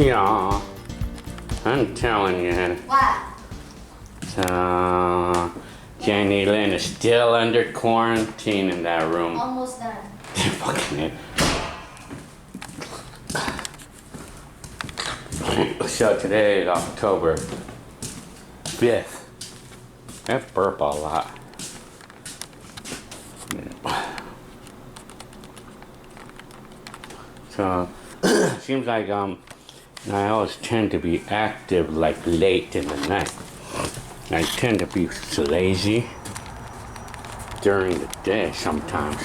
Yeah, I'm telling you. What? So, Jenny Lynn is still under quarantine in that room. Almost done. Fucking it. So today is October 5th. I burp a lot. So, seems like I always tend to be active like late in the night. I tend to be lazy during the day sometimes.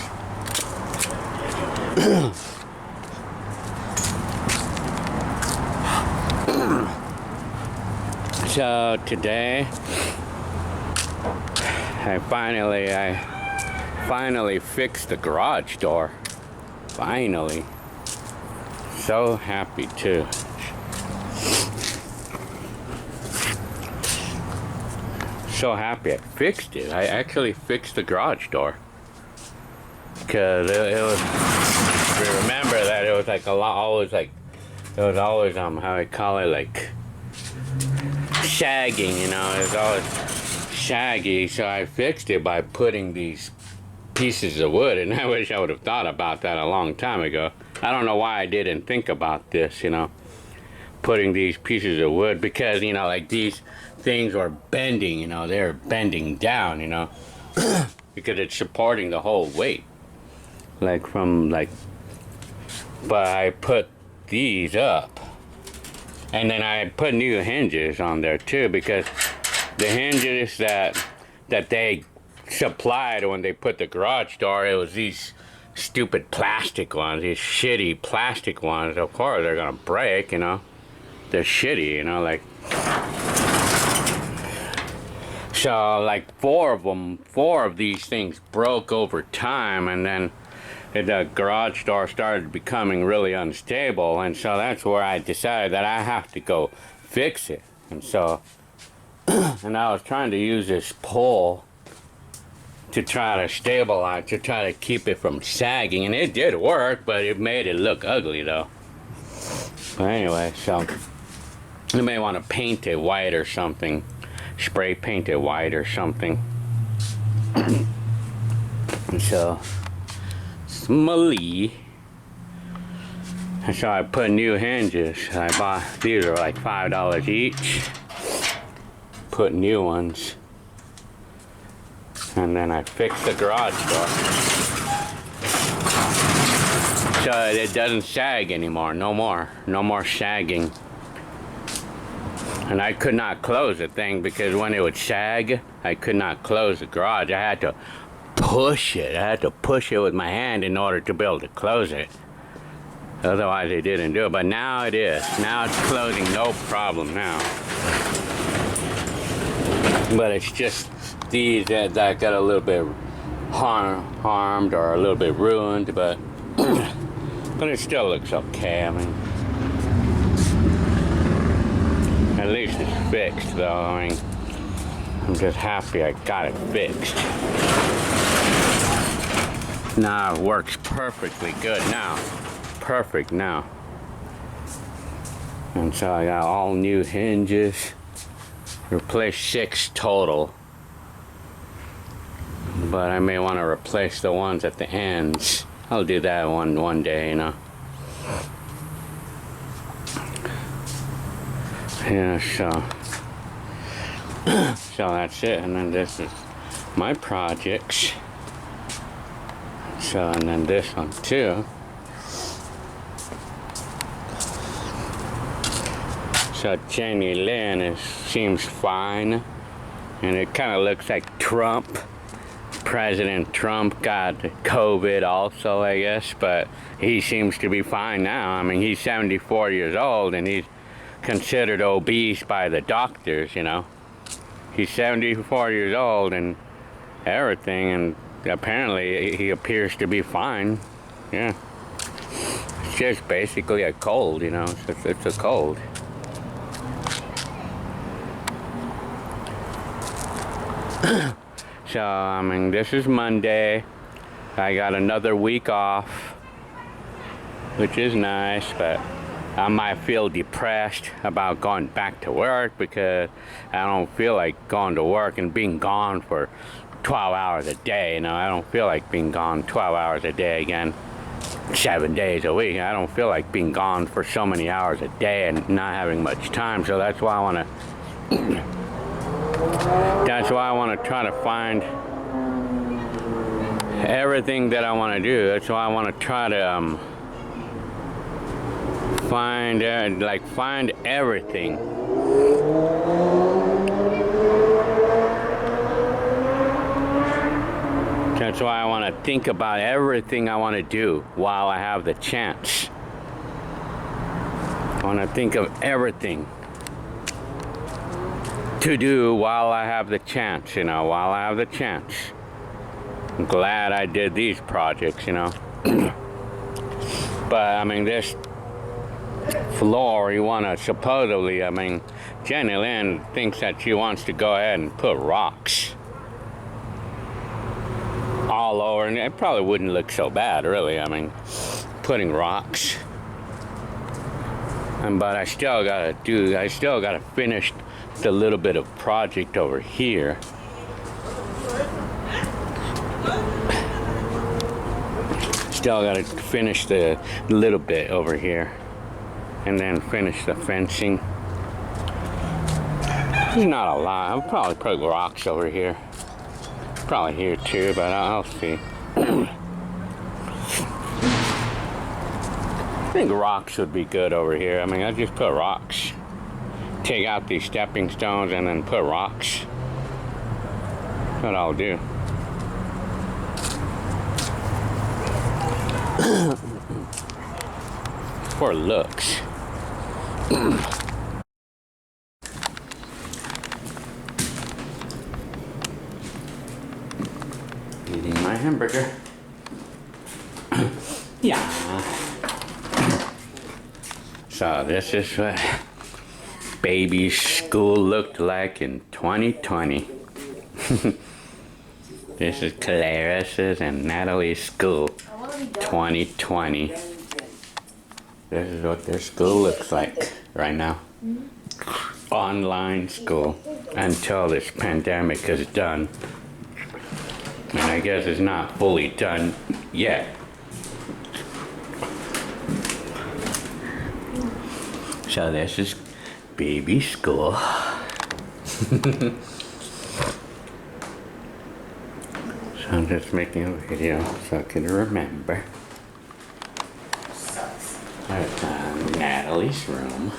So today I finally fixed the garage door. Finally. So happy too. So happy I fixed it. I actually fixed the garage door. Cause it was, remember that it was like always how I call it, like shagging, you know, it's always shaggy. So I fixed it by putting these pieces of wood, and I wish I would have thought about that a long time ago. I don't know why I didn't think about this, you know, putting these pieces of wood, because, you know, like these things were bending, you know, they're bending down, you know, because it's supporting the whole weight, but I put these up, and then I put new hinges on there too, because the hinges that they supplied when they put the garage door, it was these stupid plastic ones, these shitty plastic ones. Of course they're gonna break, you know, they're shitty, you know, like. So like four of these things broke over time, and then the garage door started becoming really unstable, and so that's where I decided that I have to go fix it. And so and I was trying to use this pole to try to stabilize, to try to keep it from sagging, and it did work, but it made it look ugly though. But anyway, so you may want to paint it white or something, spray paint it white or something. And so Smally. And so I put new hinges. I bought, these are like $5 each. Put new ones. And then I fixed the garage door, so it doesn't sag anymore. No more sagging. And I could not close the thing, because when it would sag, I could not close the garage. I had to push it. I had to push it with my hand in order to be able to close it. Otherwise, it didn't do it. But now it is. Now it's closing, no problem now. But it's just these that got a little bit harmed or a little bit ruined, but but it still looks okay. I mean, at least it's fixed though. I mean, I'm just happy I got it fixed. Now it works perfectly good now. Perfect now. And so I got all new hinges. Replaced 6 total. But I may want to replace the ones at the ends. I'll do that one day, you know. Yeah, so that's it. And then this is my projects. So, and then this one too. So Jenny Lynn seems fine, and it kind of looks like Trump. President Trump got COVID also, I guess, but he seems to be fine now. I mean, he's 74 years old, and he's considered obese by the doctors, you know. He's 74 years old and everything, and apparently he appears to be fine. Yeah. It's just basically a cold, you know. It's a cold. So, I mean, this is Monday. I got another week off, which is nice, but I might feel depressed about going back to work because I don't feel like going to work and being gone for 12 hours a day. You know, I don't feel like being gone 12 hours a day again, 7 days a week. I don't feel like being gone for so many hours a day and not having much time. So that's why I want to. That's why I want to try to find everything that I want to do. That's why I want to try to find everything. That's why I want to think about everything I want to do while I have the chance. I want to think of everything to do while I have the chance, you know, while I have the chance. I'm glad I did these projects, you know. But I mean, this floor, you want to supposedly, I mean, Jenny Lynn thinks that she wants to go ahead and put rocks all over, and it probably wouldn't look so bad, really. I mean, putting rocks. But I still gotta finish the little bit of project over here. Still gotta finish the little bit over here, and then finish the fencing. There's not a lot. I'll probably put rocks over here. Probably here too, but I'll see. I think rocks would be good over here. I mean, I'll just put rocks. Take out these stepping stones and then put rocks. That's what I'll do. For looks. Eating my hamburger. Yeah. So this is what baby's school looked like in 2020. This is Clarissa's and Natalie's school 2020. This is what their school looks like right now. Online school until this pandemic is done. And I guess it's not fully done yet. So this is baby school. So I'm just making a video so I can remember. There's Natalie's room.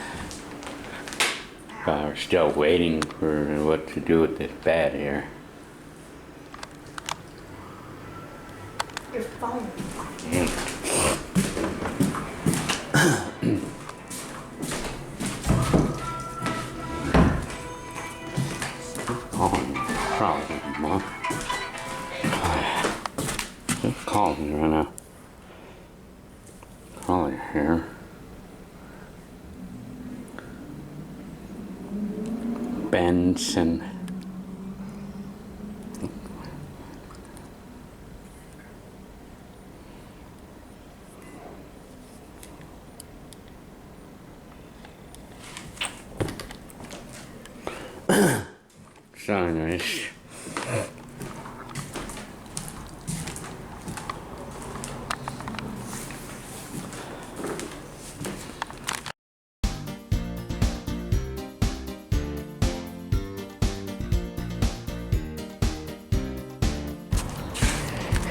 But we're still waiting for what to do with this bed here. Your phone. Probably more. Just calling right now. Probably here. Benson. So nice.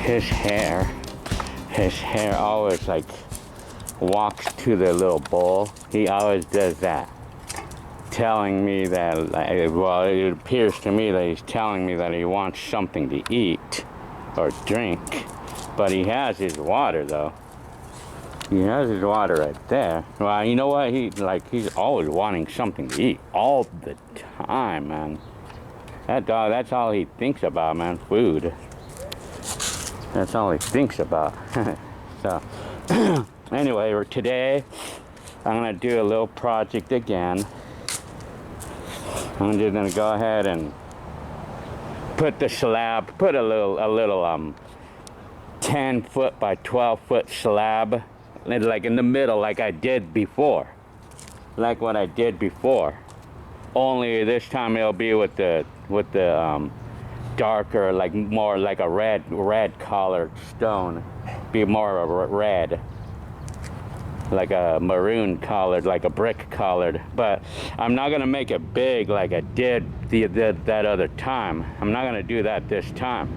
His hair always like walks to the little bowl. He always does that, telling me that, well, it appears to me that he's telling me that he wants something to eat or drink, but he has his water though. He has his water right there. Well, you know what? He's always wanting something to eat all the time, man. That dog, that's all he thinks about, man. Food. That's all he thinks about. So, anyway, today I'm gonna do a little project again. I'm just gonna go ahead and put the slab, put a little 10 foot by 12 foot slab, like in the middle, like I did before. like what I did before. Only this time it'll be with the darker, like more like a red colored stone. Be more of a red, like a maroon colored, like a brick colored. But I'm not gonna make it big like I did that other time. I'm not gonna do that this time.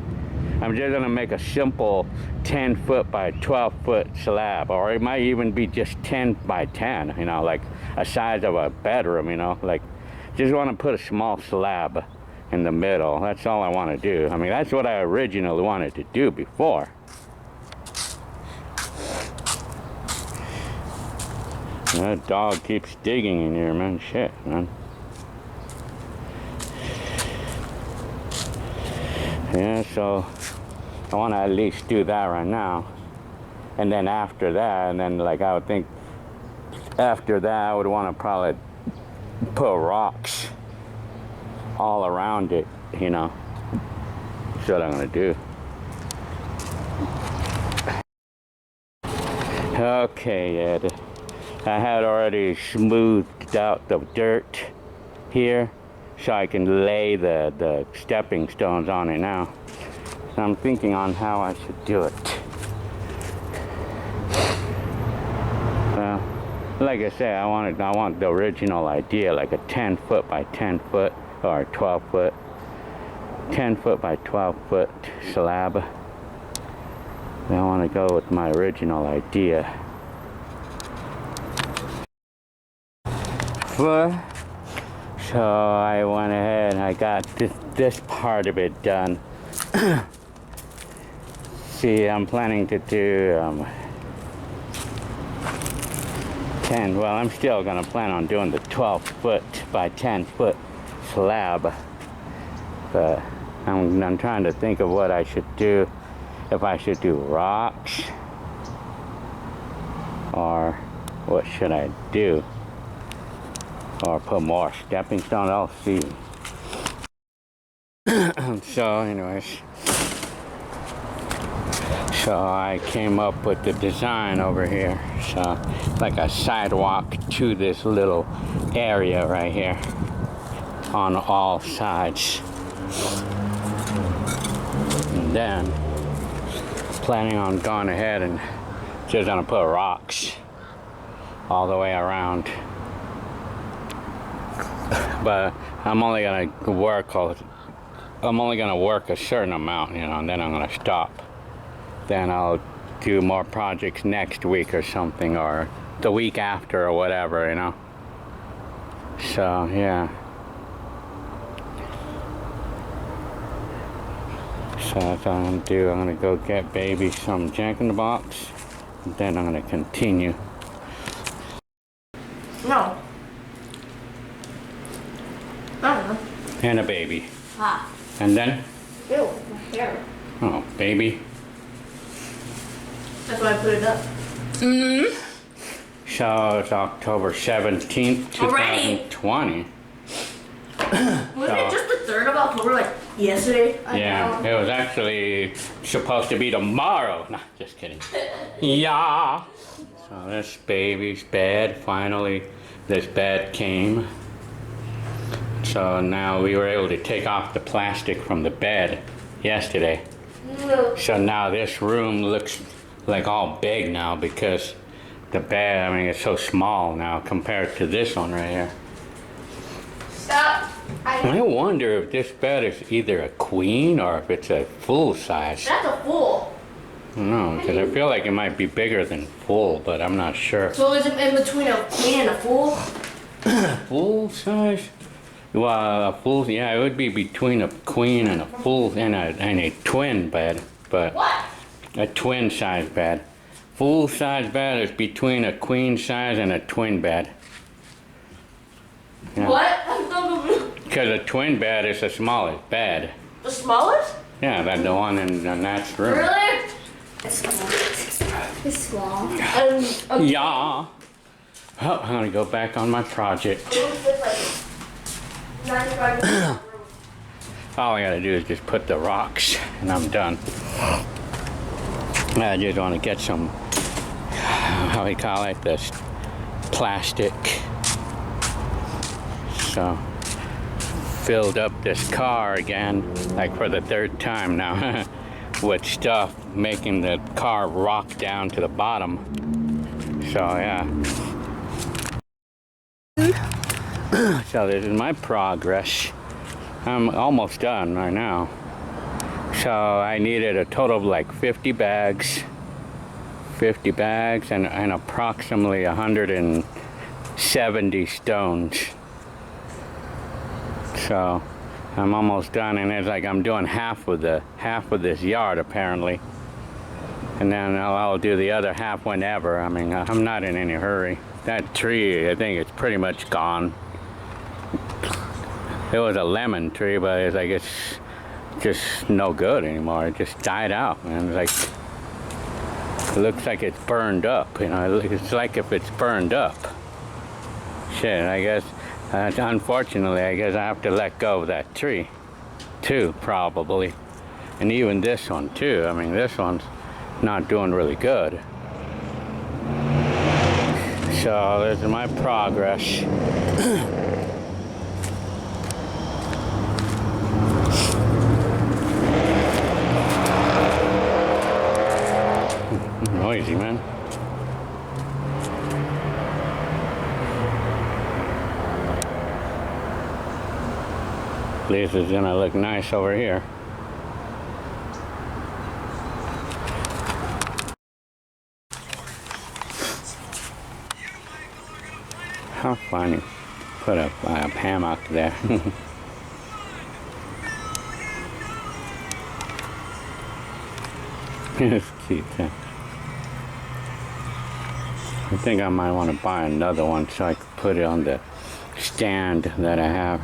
I'm just gonna make a simple 10-foot by 12-foot slab, or it might even be just 10 by 10, you know, like a size of a bedroom, you know, like just want to put a small slab in the middle. That's all I want to do. I mean, that's what I originally wanted to do before. That dog keeps digging in here, man. Shit, man. Yeah, so I want to at least do that right now. And then after that, and then like I would think after that, I would want to probably put rocks all around it, you know. That's what I'm going to do. Okay, Ed. I had already smoothed out the dirt here so I can lay the stepping stones on it now. So I'm thinking on how I should do it. Well, like I said, I want the original idea, like a 10-foot by 10-foot or 12-foot, 10-foot by 12-foot slab. I want to go with my original idea. So I went ahead and I got this part of it done. See, I'm planning to do 10. Well, I'm still gonna plan on doing the 12-foot by 10-foot slab, but I'm trying to think of what I should do. If I should do rocks, or what should I do? Or put more stepping stones, I'll see. So anyways, so I came up with the design over here. So like a sidewalk to this little area right here on all sides. And then planning on going ahead and just gonna put rocks all the way around. But I'm only gonna work a certain amount, you know, and then I'm gonna stop. Then I'll do more projects next week or something, or the week after or whatever, you know. So yeah. So that's what I'm gonna do. I'm gonna go get baby some Jack in the Box, and then I'm gonna continue. No. I don't know. And a baby. Ah. And then? Ew, my hair. Oh, baby. That's why I put it up. So it's October 17th, 2020. Wasn't it just the 3rd of October, like yesterday? Yeah, it was actually supposed to be tomorrow. Nah, just kidding. Yeah. So this baby's bed, finally, this bed came. So now we were able to take off the plastic from the bed yesterday. So now this room looks like all big now because the bed, I mean, it's so small now compared to this one right here. Stop. I wonder if this bed is either a queen or if it's a full size. That's a full. I don't know, because I feel like it might be bigger than full, but I'm not sure. So is it in between a queen and a full? Full size? Well, a full, yeah, it would be between a queen and a full and a twin bed, but What? a twin size bed. Full size bed is between a queen size and a twin bed. Yeah. What? Because a twin bed is the smallest bed. The smallest? Yeah, that's the one in Nat's room. Really? It's small. It's small. Yeah. Well, I'm gonna go back on my project. All I gotta do is just put the rocks and I'm done. I just want to get some, how we call it, this plastic So filled up this car again, like for the third time now, with stuff, making the car rock down to the bottom. So yeah. So this is my progress. I'm almost done right now. So I needed a total of like 50 bags. 50 bags and approximately 170 stones. So I'm almost done, and it's like I'm doing half of this yard apparently, and then I'll do the other half whenever. I mean, I'm not in any hurry. That tree, I think it's pretty much gone. It was a lemon tree, but it's like it's just no good anymore. It just died out, man. It's like, it looks like it's burned up, you know. It's like if it's burned up. Shit, I guess, unfortunately, I guess I have to let go of that tree, too, probably. And even this one, too. I mean, this one's not doing really good. So, this is my progress. Noisy, man. This is gonna look nice over here. How funny. Put a hammock there. It's cute, huh? I think I might want to buy another one so I could put it on the stand that I have.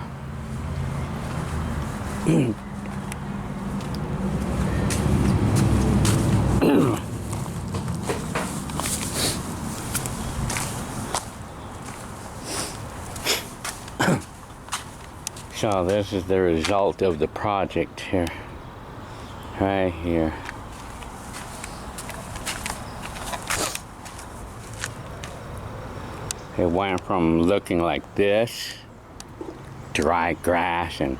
So this is the result of the project here. Right here. It went from looking like this, dry grass and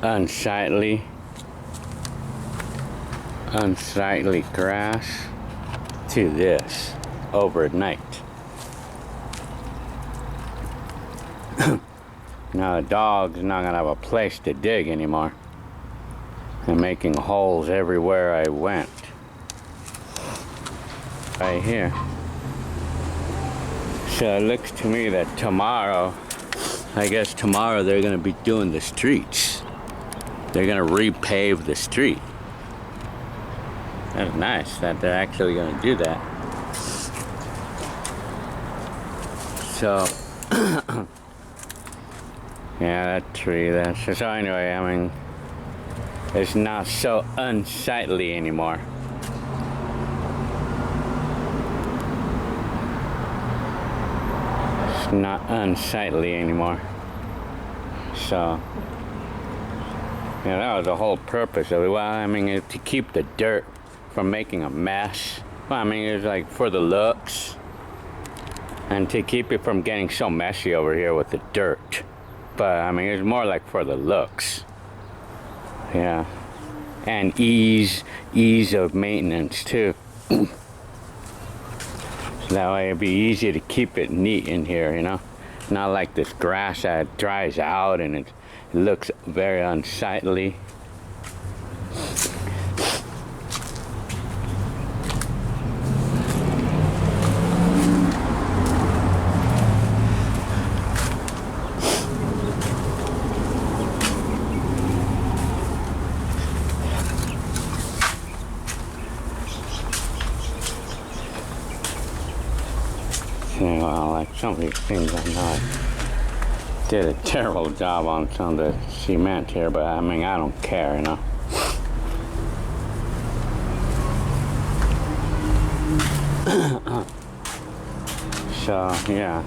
unsightly grass, to this overnight. Now the dog's not gonna have a place to dig anymore. I'm making holes everywhere I went. Right here. So it looks to me that tomorrow, I guess tomorrow they're gonna be doing the streets. They're gonna repave the street. That's nice that they're actually gonna do that. So, yeah, that tree, so anyway, I mean, it's not so unsightly anymore. It's not unsightly anymore. So, yeah, that was the whole purpose of it. Well, I mean, it's to keep the dirt from making a mess. Well, I mean, it's like for the looks. And to keep it from getting so messy over here with the dirt. But, I mean, it's more like for the looks. Yeah. And ease of maintenance, too. So that way it'd be easy to keep it neat in here, you know? Not like this grass that dries out and it looks very unsightly. Well, like some of these things I know I did a terrible job on some of the cement here, but I mean, I don't care, you know. So, yeah.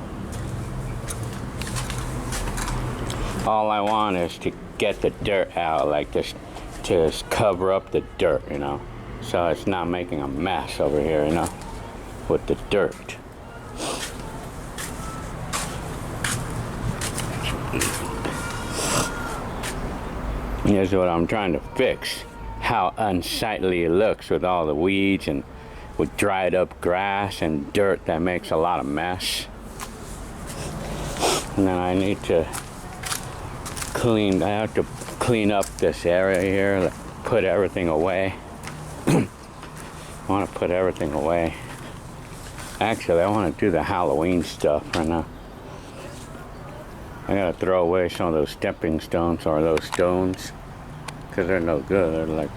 All I want is to get the dirt out, like just to cover up the dirt, you know. So it's not making a mess over here, you know, with the dirt. Here's what I'm trying to fix. How unsightly it looks with all the weeds and with dried up grass and dirt that makes a lot of mess. And then I need to I have to clean up this area here, put everything away. I want to put everything away. Actually, I want to do the Halloween stuff right now. I gotta throw away some of those stepping stones or those stones because they're no good. They're like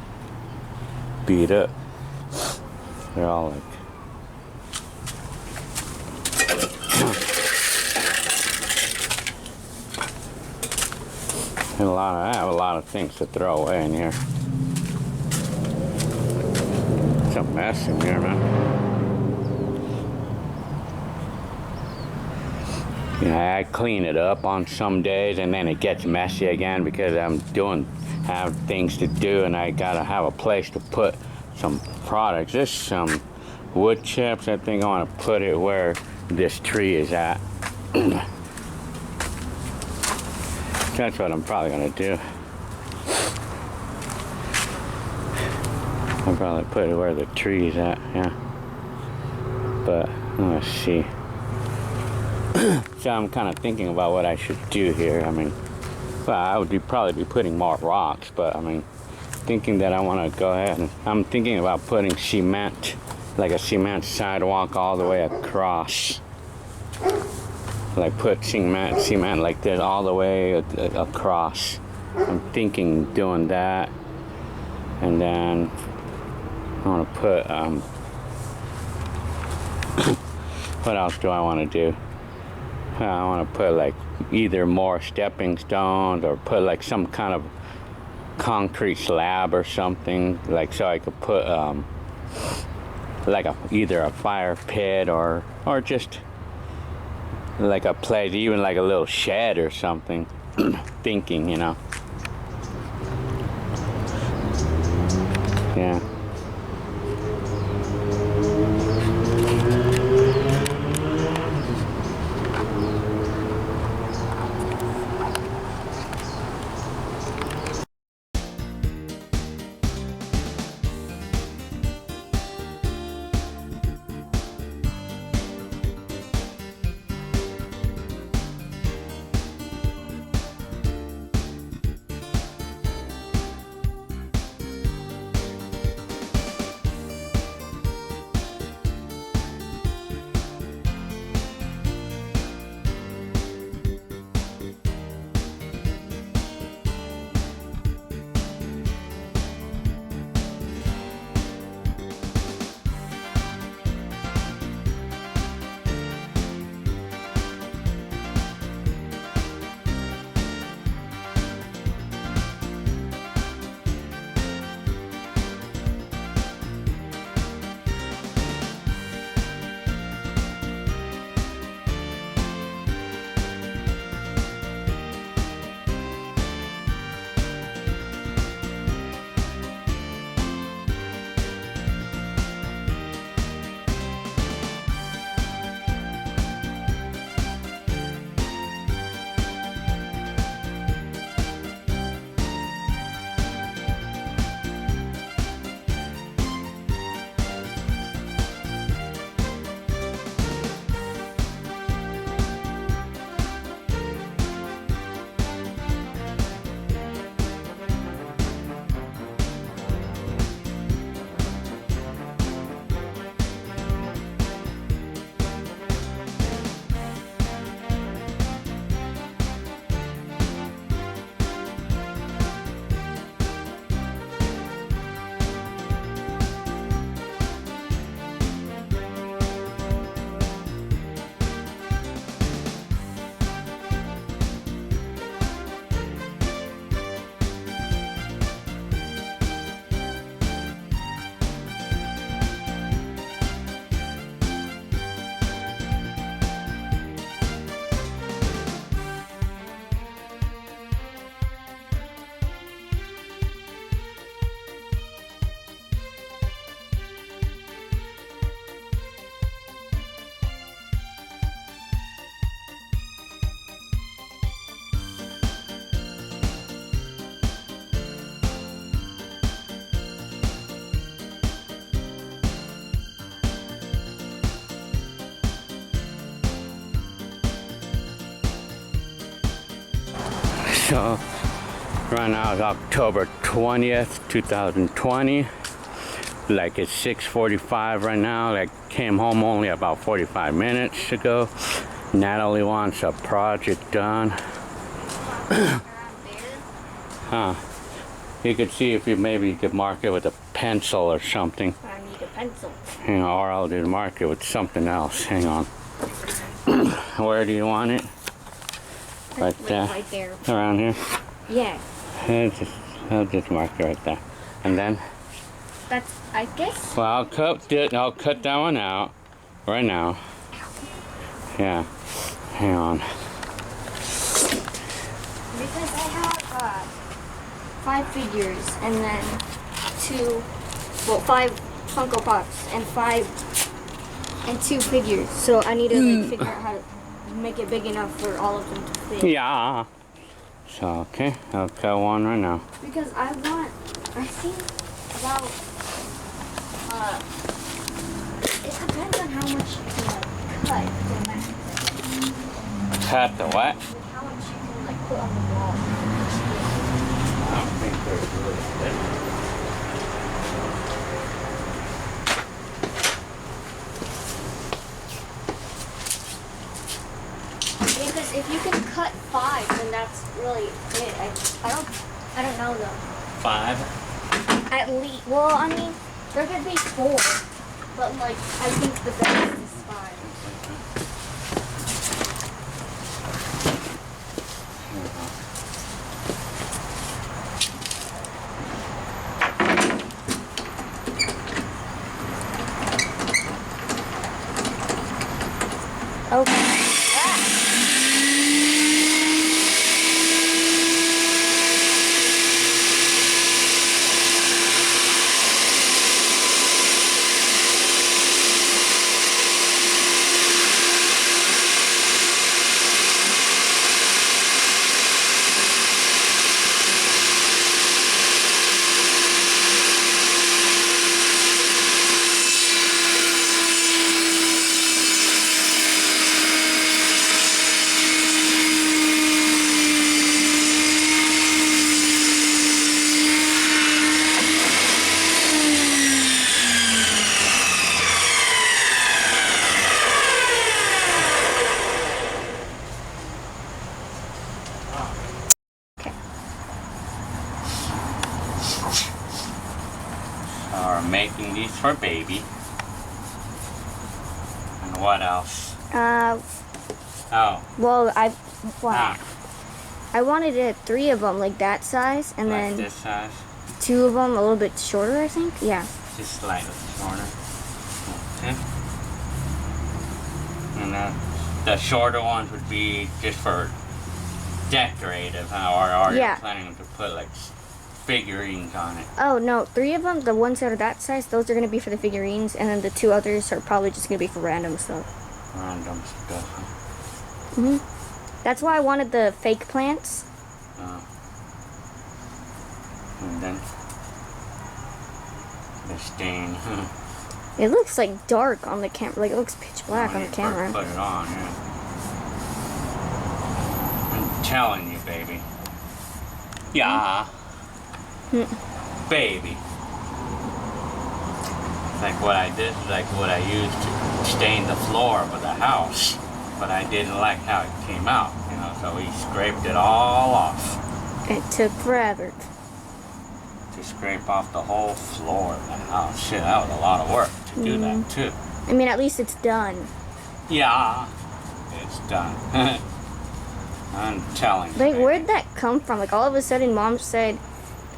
beat up. They're all like I have a lot of things to throw away in here. It's a mess in here, man. You know, I clean it up on some days and then it gets messy again because I have things to do and I gotta have a place to put some products. There's some wood chips. I think I want to put it where this tree is at. That's what I'm probably gonna do. I'll probably put it where the tree is at, yeah. But let's see. So I'm kind of thinking about what I should do here. I mean, well, I would probably be putting more rocks, but I mean, thinking that I want to go ahead and I'm thinking about putting cement, like a cement sidewalk all the way across. Like put cement like this all the way across. I'm thinking doing that, and then I want to put what else do I want to do? I want to put like either more stepping stones or put like some kind of concrete slab or something, like so I could put like either a fire pit or just like a place, even like a little shed or something. Thinking, you know. Yeah. So right now is October 20th, 2020. Like it's 6:45 right now. Like came home only about 45 minutes ago. Natalie wants a project done. Huh. You could see if you maybe could mark it with a pencil or something. I need a pencil. You know, or I'll just mark it with something else. Hang on. Where do you want it? Right there. Right there. Around here? Yeah. I'll just mark it right there. And then? That's, I guess. Well, I'll cut that one out right now. Yeah. Hang on. Because I have 5 figures and then 5 Funko Pops and 2 figures. So I need to like, figure out how to make it big enough for all of them to fit. Yeah. So, okay. I'll cut one right now. Because I think about, it depends on how much you can like, cut the max. Cut the what? Like how much you can like put on the wall. I don't think there's really big. Because if you can cut 5, then that's really it. I don't know though. 5? At least, well, I mean, there could be 4, but like I think the best is 5. Okay. We're making these for baby. And what else? Oh. Well, I Ah, wanted 3 of them like that size, and like then this size. 2 of them a little bit shorter, I think. Yeah. Just slightly shorter. Okay. And the shorter ones would be just for decorative, huh? Or Yeah. you're planning to put like figurines on it. Oh no, 3 of them, the ones that are that size, those are gonna be for the figurines, and then the 2 others are probably just gonna be for random stuff. Random stuff. That's why I wanted the fake plants. And then the stain. It looks like dark on the camera, like it looks pitch black on When the you camera. first put it on, yeah. I'm telling you, baby. Yeah. Baby. Like what I did, like what I used to stain the floor of the house. But I didn't like how it came out, you know, so we scraped it all off. It took forever. To scrape off the whole floor of the house. Shit, that was a lot of work to do that too. I mean, at least it's done. Yeah. It's done. I'm telling you. Like, baby. where'd that come from? Like, all of a sudden, Mom said,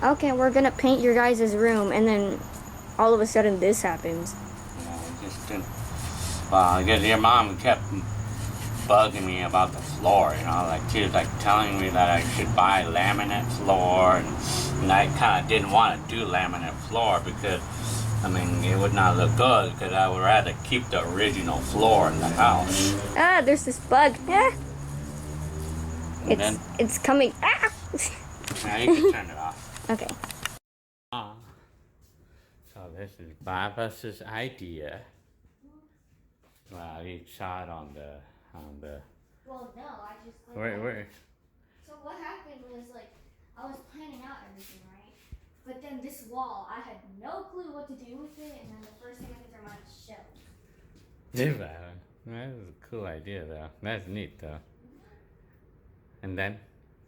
okay, we're gonna paint your guys' room, and then all of a sudden this happens. Yeah, it just didn't. Well, I guess your mom kept bugging me about the floor, you know, like she was like telling me that I should buy laminate floor, and I kind of didn't want to do laminate floor because, I mean, it would not look good because I would rather keep the original floor in the house. Ah, there's this bug. Ah. And then, It's coming. Ah. now you can turn it off. Okay. So this is Babas's idea. Well, he saw it on the. Well, no, I just. Wait. So what happened was I was planning out everything, right? But then this wall, I had no clue what to do with it, and then the first thing I think of is shelves. Yeah, that is a cool idea, though. That's neat, though. And then?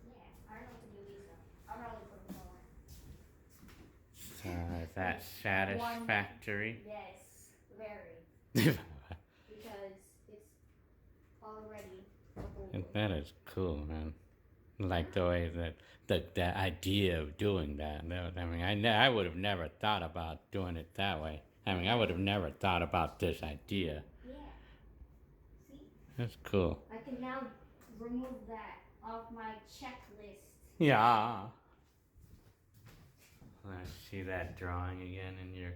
Yeah, I don't know what to do with these though. I'll probably put them all Is that satisfactory? Yes, very. Because it's already a whole thing. That is cool, man. Like the way that the idea of doing that. I mean, I would have never thought about doing it that way. I mean, I would have never thought about this idea. Yeah. See? That's cool. I can now remove that off my checklist. Yeah. Let's see that drawing again in your.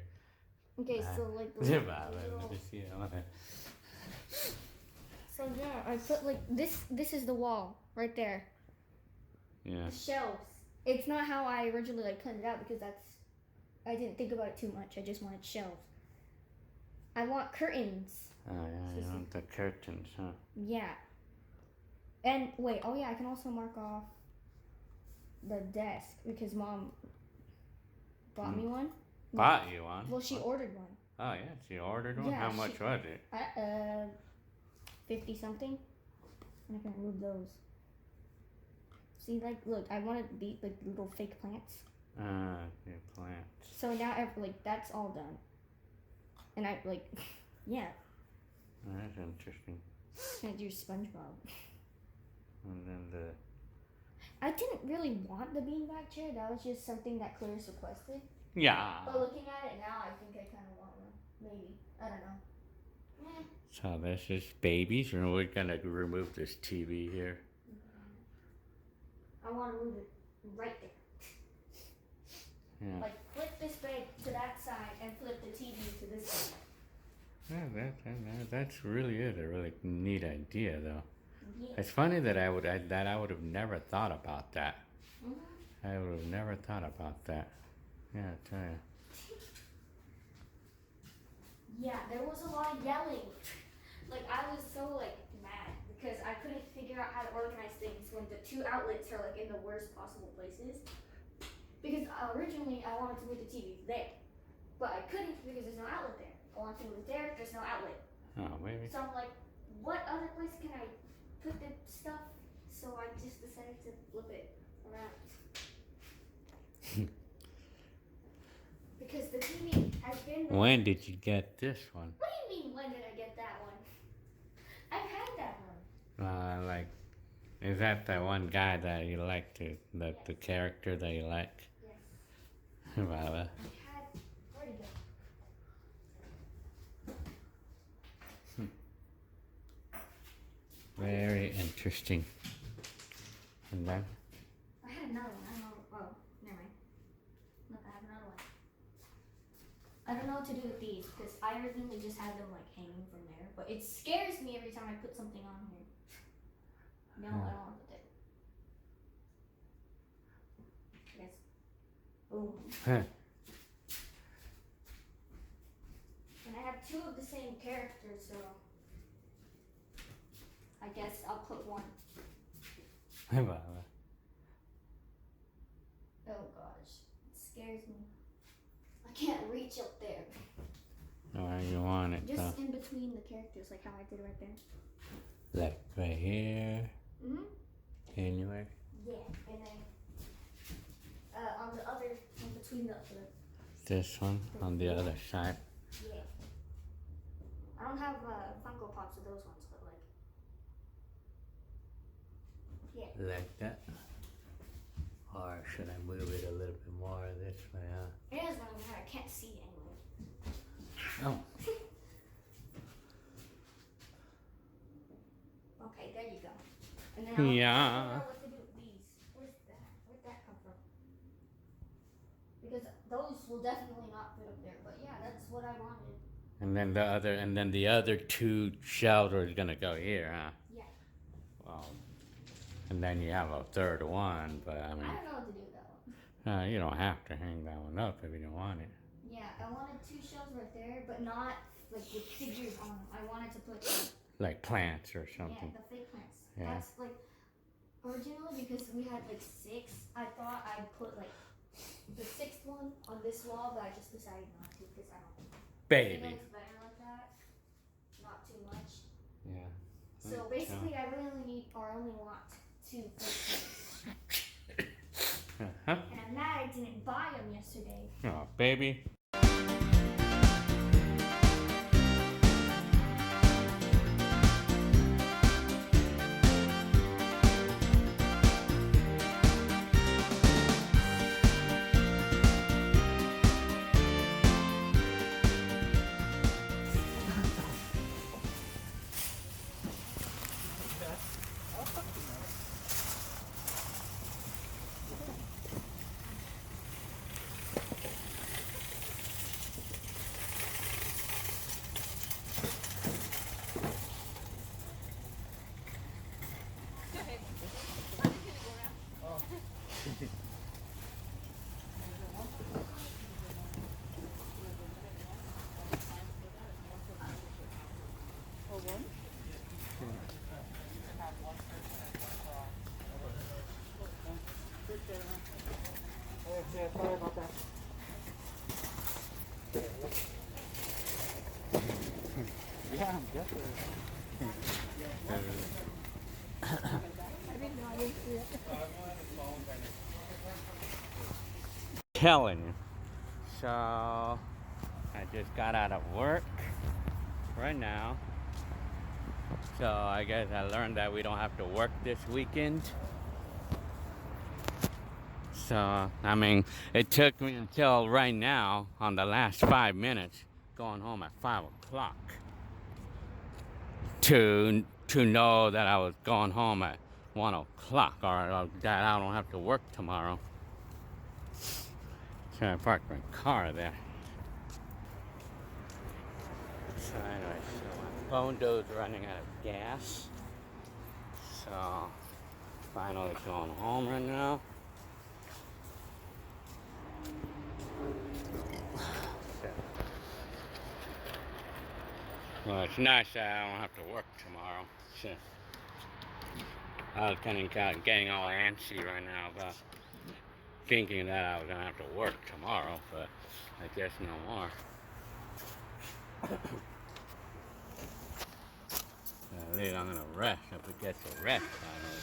Okay, so like the little, so yeah, I put like this is the wall right there. Yeah. The shelves. It's not how I originally like planned it out because I didn't think about it too much. I just wanted shelves. I want curtains. Oh yeah, you want the curtains, huh? Yeah. And wait, oh yeah, I can also mark off the desk because Mom bought me one. Bought you one? Well, she ordered one. Oh yeah, she ordered one. Yeah, How much was it? 50 something. And I can remove those. See, like, look, I wanted the like little fake plants. Your plants. So now, that's all done. And I like, yeah. That's interesting. I do SpongeBob. And then I didn't really want the beanbag chair. That was just something that Clarice requested. yeah. But looking at it now, I think I kind of want one. Maybe. I don't know. So this is babies, and we're gonna remove this TV here. I want to move it right there. Yeah. Like flip this bed to that side and flip the TV to this side. Yeah, that's really a really neat idea, though. Yeah. It's funny that I would have never thought about that. Mm-hmm. I would have never thought about that. Yeah, I tell you. Yeah, there was a lot of yelling. Like I was so like mad because I couldn't figure out how to organize things when the two outlets are like in the worst possible places. Because originally I wanted to move the TV there, but I couldn't because there's no outlet there. I wanted to move it there, there's no outlet. Oh, maybe. So I'm like, what other place can I put the stuff? So I just decided to flip it around. Because the TV has been there. When did you get this one? What do you mean, when did I get that one? I've had that one. Is that the one guy that you like the character that you like? Yes. Well, I had, where'd it go? very interesting. And then? I had another one. I don't know. Oh, never mind. Look, I have another one. I don't know what to do with these because I originally just had them like hanging from there, but it scares me every time I put something on here. No, I don't want to put it. Yes. Oh. And I have two of the same characters, so I guess I'll put one. Well, Oh gosh, it scares me. I can't reach up there. where you want it, Just though? in between the characters, like how I did right there. Like right here? Mhm. Anywhere? Yeah, and then on the other, in between the This one on the other side. yeah. I don't have Funko Pops of those ones, but like, yeah. Like that? Or should I move it a little bit more this way, huh? It doesn't really matter. I can't see anyway. Oh. Okay, there you go. And then I'll figure out what to do with these. Where'd that come from? Because those will definitely not fit up there. But yeah, that's what I wanted. And then the other two shelves are gonna go here, huh? Yeah. Well, and then you have a third one, but I I mean, don't know what to do with that one. you don't have to hang that one up if you don't want it. Yeah, I wanted two shelves right there, but not like with figures on them. I wanted to put Like plants or yeah, something. the fake plants. Yeah. That's like originally because we had like 6. I thought I'd put like the 6th one on this wall, but I just decided not to because I don't think Baby. it's better like that. Not too much. Yeah. So basically, I really only want 2 face paints. Uh-huh. And I'm mad I didn't buy them yesterday. Oh, baby. Sorry about that. Yeah, I'm guessing. Telling you. So, I just got out of work right now. So, I guess I learned that we don't have to work this weekend. So, I mean, it took me until right now, on the last 5 minutes, going home at 5 o'clock, to know that I was going home at 1 o'clock, or that I don't have to work tomorrow. So I parked my car there. So anyway, so my phone doe's running out of gas. So, finally going home right now. Well, it's nice that I don't have to work tomorrow. So, I was kind of getting all antsy right now about thinking that I was going to have to work tomorrow, but I guess no more. At least I'm going to rest if it gets to rest finally.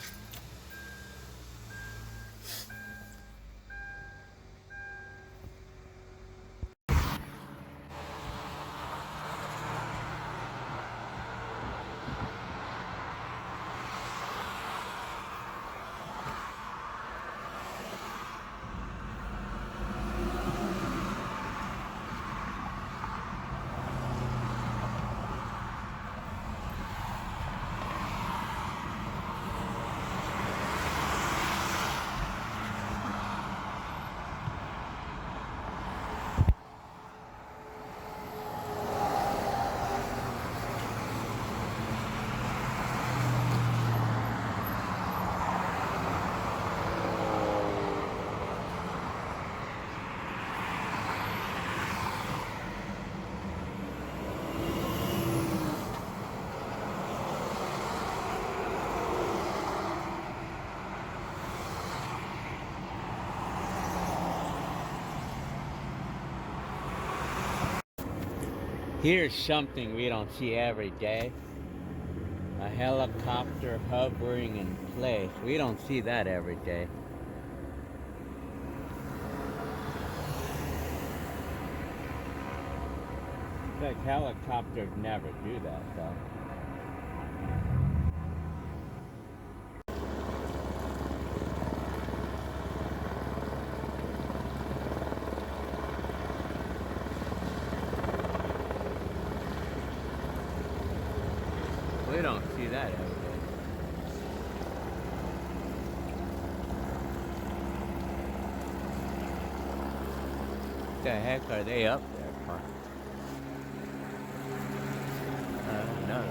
Here's something we don't see every day. A helicopter hovering in place. We don't see that every day. Like helicopters never do that though. We don't see that every day. What the heck are they up there for? I don't know.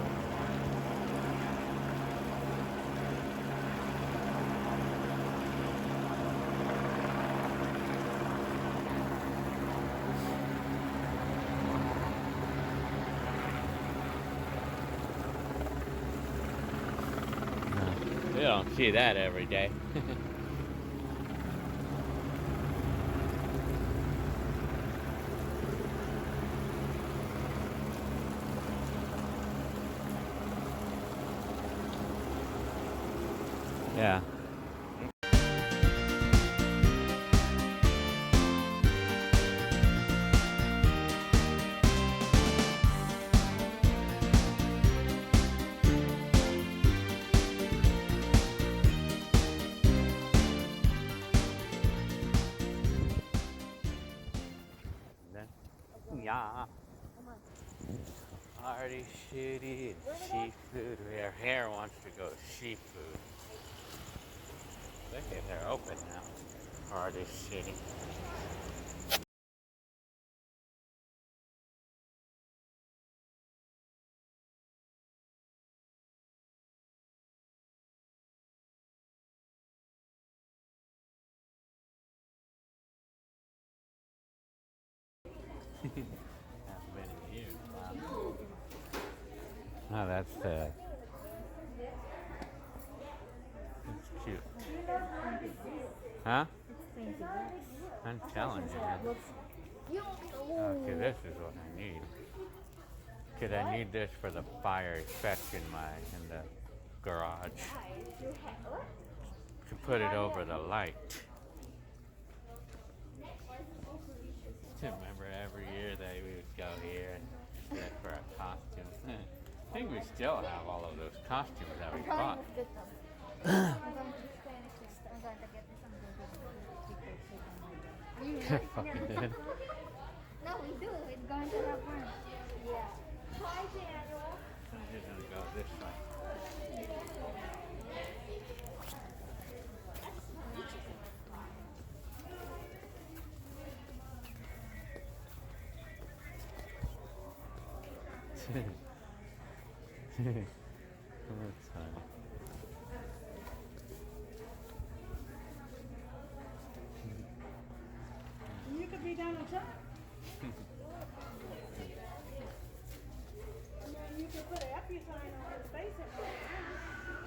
don't see that every day. Yeah. Yeah. Party, shitty, and seafood. Her hair wants to go seafood. Look at her open now. Party, shitty. Hasn't been in years. Wow. Oh, that's that's cute. Huh? I'm telling you. Okay, this is what I need. Cause I need this for the fire effect in the garage. To put it over the light. Remember every year that we would go here and look for a costume. I think we still have all of those costumes that we bought. Fucking did. No, we do. It's going to have one. Yeah. Hi, Daniel. I'm just gonna go this way. That's funny. You could be down the truck. And then you could put an F sign on his face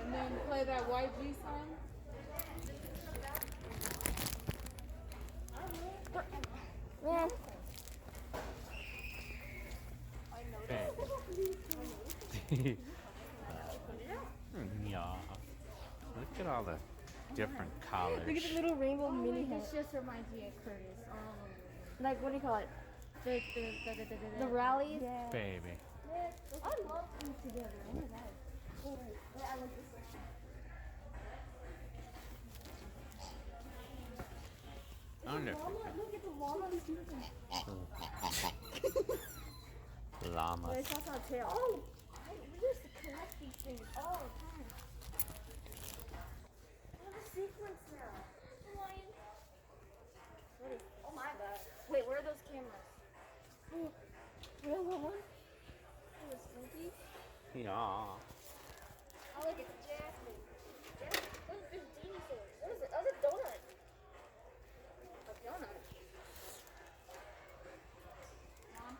and then play that YG song. Yeah. Yeah. Look at all the different colors. Look at the little rainbow mini hat. This just reminds me of Curtis. Like, what do you call it? The rallies. Yeah. Baby. I love them together. Look at that. Oh, I like this one. Wonderful. Look at the llama. Llama. It's also a tail. Oh, we used to collect these things all the time. Look at the sequence now. Oh my god. Wait, where are those cameras? Real one? It was funky. Yeah. I like it. Jasmine. What is this dinosaur? What is it? Oh, it's a donut. A donut. Mom.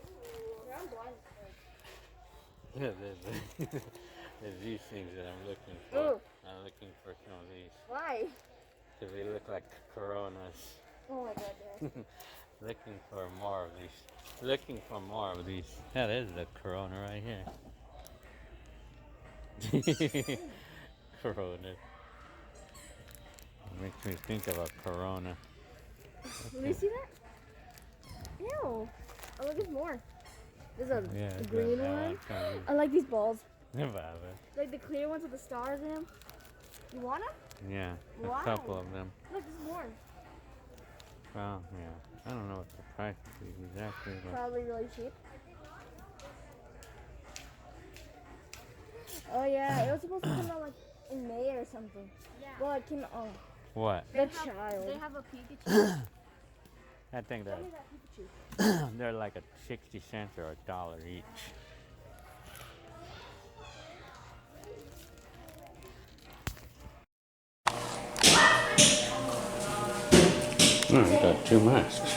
Ooh, I'm blind. There's these things that I'm looking for. Ooh. I'm looking for some of these. Why? Because they look like Coronas. Oh my god, Dad. Looking for more of these. Looking for more of these. Yeah, there's the Corona right here. Corona. It makes me think of a Corona. Let me see that. Ew. Oh, look, there's more. There's a Yeah, green that one. one's gonna I like these balls. be- Like the clear ones with the stars in them. You want them? Yeah, Why? a couple of them. Look, there's more. Well, yeah. I don't know what the price would be exactly, but Probably really cheap. Oh yeah, it was supposed to come out like in May or something. Yeah. Well, it came out. what? The child. They have a Pikachu. I think Tell that me that Pikachu. they're like a 60 cents or $1 each. Got 2 masks.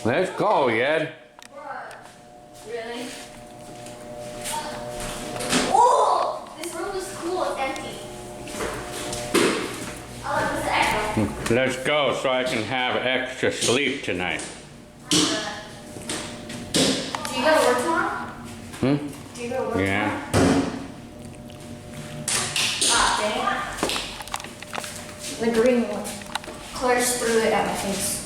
Let's go, Ed. Really? Oh! This room is cool. It's empty. Oh, look, there's an echo. Let's go so I can have extra sleep tonight. Do you go to work tomorrow? Hmm? Do you go to work Yeah. tomorrow? Ah, dang. The green one. Claire just threw it at my face.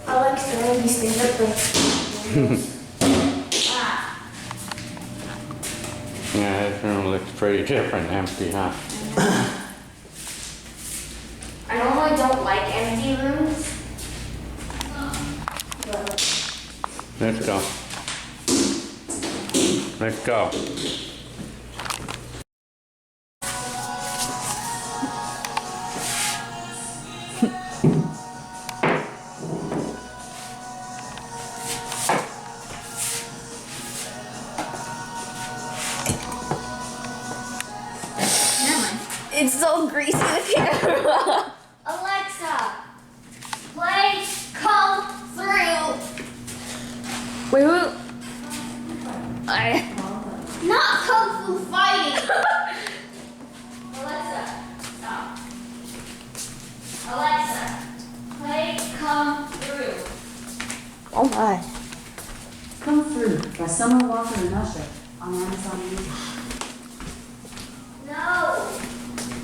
I like throwing these things at the ah. Yeah, this room looks pretty different, empty, huh? I normally don't like empty rooms. But Let's go. Let's go. it's so greasy the camera. Alexa, play Come Through. Wait. Not Kung Fu Fighting. Alexa, stop. Alexa, play Come Through. Oh my. Come Through by Summer Walker and Usher on Amazon Music. No.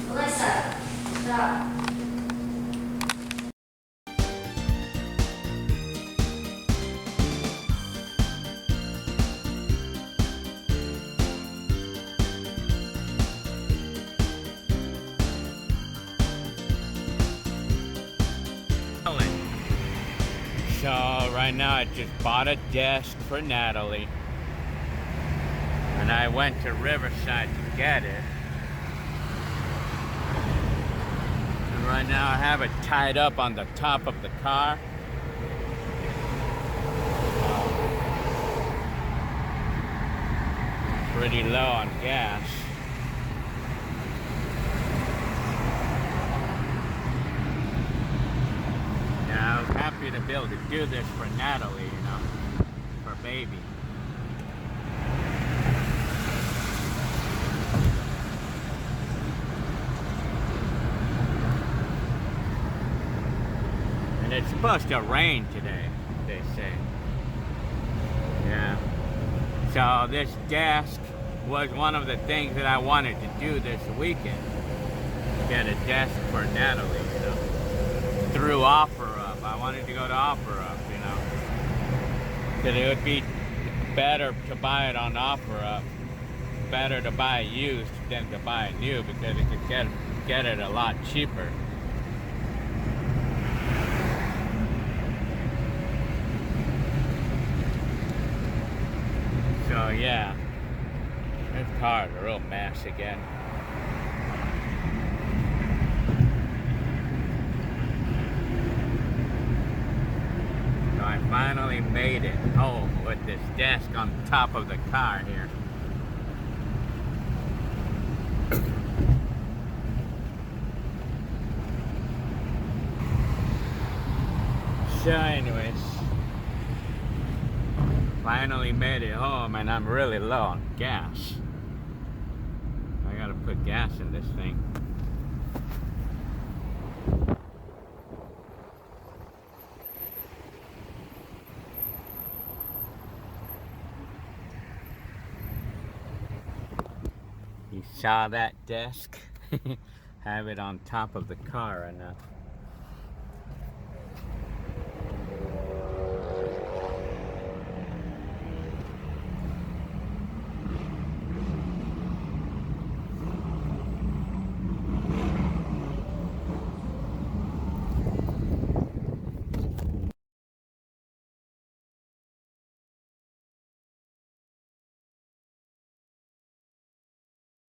Alexa, stop. So right now I just bought a desk for Natalie. And I went to Riverside to get it. And right now I have it tied up on the top of the car. Pretty low on gas. Yeah, I was happy to be able to do this for Natalie, you know, for baby. And it's supposed to rain today, they say. Yeah. So this desk was one of the things that I wanted to do this weekend. Get a desk for Natalie, you know, through OfferUp. I wanted to go to OfferUp, you know, because it would be better to buy it on OfferUp, better to buy it used than to buy it new, because it could get it a lot cheaper. So yeah, this car is a real mess again. So I finally made it home with this desk on top of the car here. So anyways, finally made it home, and I'm really low on gas. I gotta put gas in this thing. You saw that desk? Have it on top of the car right now.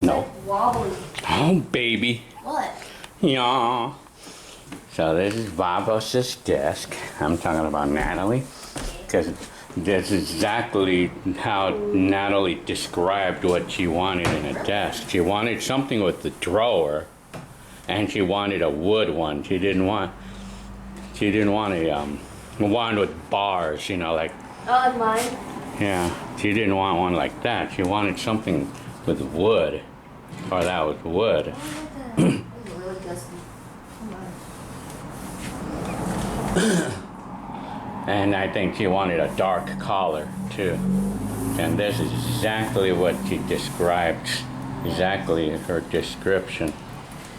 No. Wobbly. Oh, baby. What? Yeah. So this is Vavos's desk. I'm talking about Natalie, because that's exactly how Natalie described what she wanted in a desk. She wanted something with the drawer and she wanted a wood one. She didn't want a one with bars, you know, like, Oh, like mine? yeah, she didn't want one like that. She wanted something with wood, or that was wood. Oh, look at that. It's really dusty. Come on. And I think she wanted a dark collar too. And this is exactly what she described, exactly her description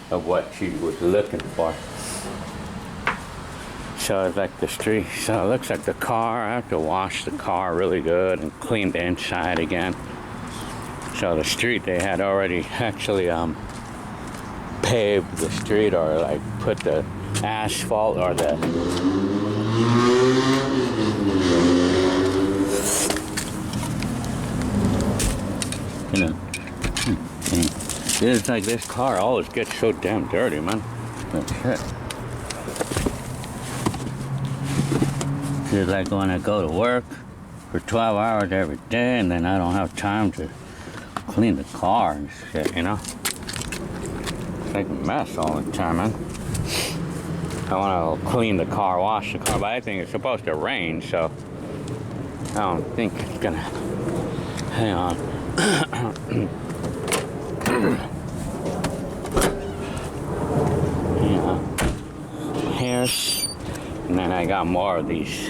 of what she was looking for. So it's like the street, so it looks like the car, I have to wash the car really good and clean the inside again. So the street, they had already actually paved the street, or like put the asphalt or the you know, it's like this car always gets so damn dirty, man. Like shit. It's like when I go to work for 12 hours every day, and then I don't have time to clean the car and shit, you know? It's like a mess all the time, man. I want to clean the car, wash the car, but I think it's supposed to rain, so I don't think it's gonna. Hang on. Yeah. Here's, and then I got more of these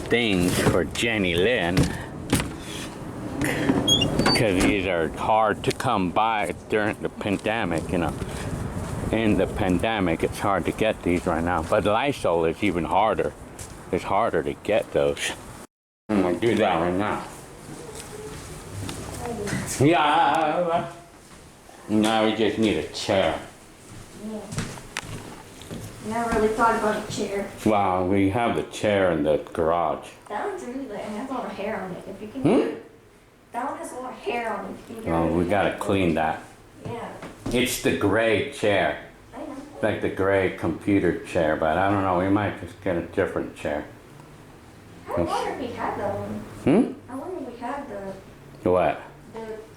things for Jenny Lynn, because these are hard to come by during the pandemic, you know. In the pandemic, it's hard to get these right now, but Lysol is even harder. It's harder to get those. I'm gonna do that right now. Yeah. Now we just need a chair. Yeah. Never really thought about a chair. Wow, we have the chair in the garage. That one's really like, it has a lot of hair on it. If you can do it. That one has a lot of hair on it. If you can Well, we gotta clean that. Yeah. It's the gray chair. I know. Like the gray computer chair, but I don't know, we might just get a different chair. I wonder if we had that one. I wonder if we had the What?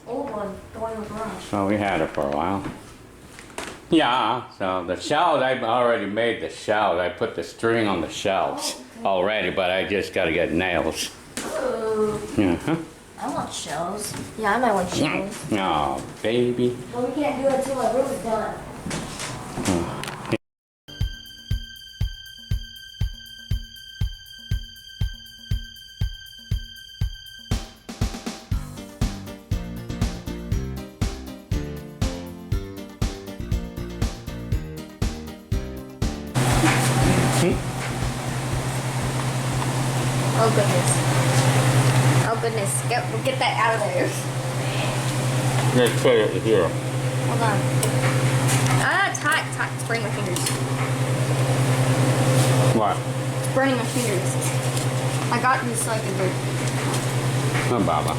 old one, the one in the garage. Oh, we had it for a while. Yeah, so the shelves, I've already made the shelves. I put the string on the shelves already, but I just gotta get nails. Oh. Yeah. I want shells. Yeah, I might want shells. Oh, baby. But we can't do it until my room is done. Oh goodness. Oh goodness. Get that out of there. Let's put it here. Hold on. Tight. It's burning my fingers. What? It's burning my fingers. I got this so I can burn. Oh, Baba.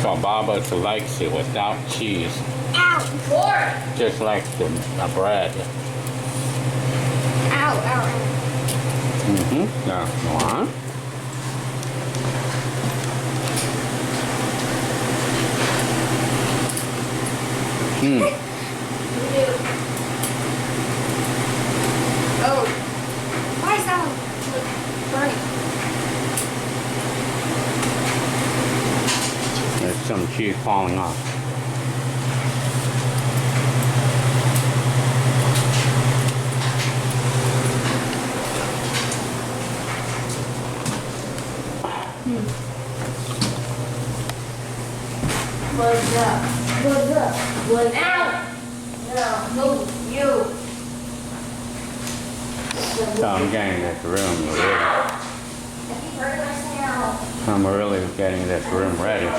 So Baba likes it without cheese. Ow! More! Just like the bread. Ow. Mm-hmm. Yeah. Go on. Oh. Why is that one burning? There's some cheese falling off. What's up? What's out? No, you. So I'm getting this room ready. I'm really getting this room ready.